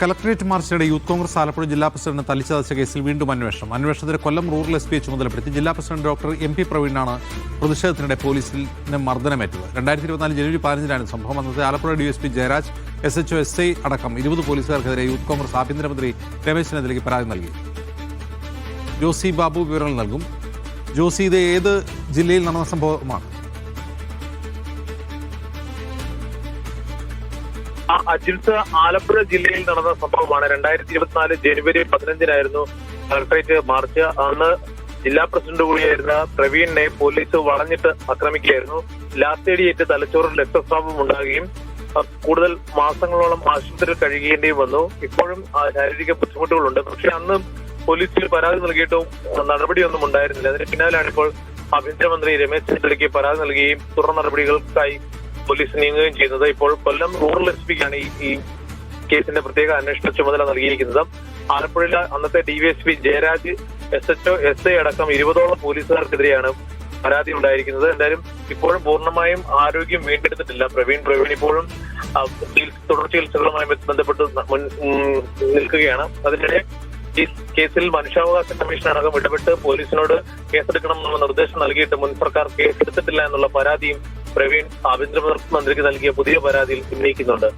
Collectorate മാർച്ചിനിടെ youth Congress Alappuzha ജില്ലാ president തല്ലിച്ചതച്ച കേസിൽ വീണ്ടും അന്വേഷണത്തിന് കൊല്ലം റൂറൽ SP ചുമതലപ്പെടുത്തി ജില്ലാ പ്രസിഡന്റ് ഡോക്ടർ MP പ്രവീണാണ് പ്രതിഷേധത്തിനിടെ പോലീസിന് മർദ്ദനമേറ്റത്. 2024 ജനുവരി 15-നാണ് സംഭവം. അന്നത്തെ Alappuzha DSP Jayaraj, SHO SI അടക്കം 20 പോലീസുകാർക്കെതിരെ യൂത്ത് കോൺഗ്രസ് ആഭ്യന്തരമന്ത്രി രമേശ് ചെന്നിത്തലയ്ക്ക് പരാതി നൽകി. ജോസി ബാബു വിവരങ്ങൾ നൽകും. ജോസി, ഇത് ഏത് ജില്ലയിൽ നടന്ന സംഭവമാണ്? അജിത്ത്, ആലപ്പുഴ ജില്ലയിൽ നടന്ന സംഭവമാണ്. 2024 ജനുവരി 15-നായിരുന്നു കളക്ടറേറ്റ് മാർച്ച്. അന്ന് ജില്ലാ പ്രസിഡന്റ് കൂടിയായിരുന്ന പ്രവീണിനെ പോലീസ് വളഞ്ഞിട്ട് ആക്രമിക്കുകയായിരുന്നു. ലാത്തിയടിയേറ്റ് തലച്ചോറിൽ രക്തസ്രാവം ഉണ്ടാകുകയും കൂടുതൽ മാസങ്ങളോളം ആശുപത്രിയിൽ കഴിയേണ്ടിയും വന്നു. ഇപ്പോഴും ശാരീരിക ബുദ്ധിമുട്ടുകളുണ്ട്. പക്ഷെ അന്ന് പോലീസിൽ പരാതി നൽകിയിട്ടും നടപടിയൊന്നും ഉണ്ടായിരുന്നില്ല. അതിന് പിന്നാലെയാണ് ഇപ്പോൾ ആഭ്യന്തരമന്ത്രി രമേശ് ചെന്നിത്തലയ്ക്ക് പരാതി നൽകുകയും തുടർ നടപടികൾക്കായി പോലീസ് നീങ്ങുകയും ചെയ്യുന്നത്. ഇപ്പോൾ കൊല്ലം റൂറൽ SP-ക്കാണ് ഈ കേസിന്റെ പ്രത്യേക അന്വേഷണ ചുമതല നൽകിയിരിക്കുന്നത്. ആലപ്പുഴയിലെ അന്നത്തെ DVSP ജയരാജ്, SHO SI അടക്കം 20ഓളം പോലീസുകാർക്കെതിരെയാണ് പരാതി ഉണ്ടായിരിക്കുന്നത്. എന്തായാലും ഇപ്പോഴും പൂർണ്ണമായും ആരോഗ്യം വീണ്ടെടുത്തിട്ടില്ല പ്രവീൺ ഇപ്പോഴും തുടർ ചികിത്സകളുമായി ബന്ധപ്പെട്ട് നിൽക്കുകയാണ്. അതിനിടെ ഈ കേസിൽ മനുഷ്യാവകാശ കമ്മീഷൻ അടക്കം ഇടപെട്ട് പോലീസിനോട് കേസെടുക്കണം എന്നുള്ള നിർദ്ദേശം നൽകിയിട്ട് മുൻ സർക്കാർ കേസെടുത്തിട്ടില്ല എന്നുള്ള പരാതിയും പ്രവീൺ ആഭ്യന്തര മന്ത്രിക്ക് നൽകിയ പുതിയ പരാതിയിൽ ഉന്നയിക്കുന്നുണ്ട്.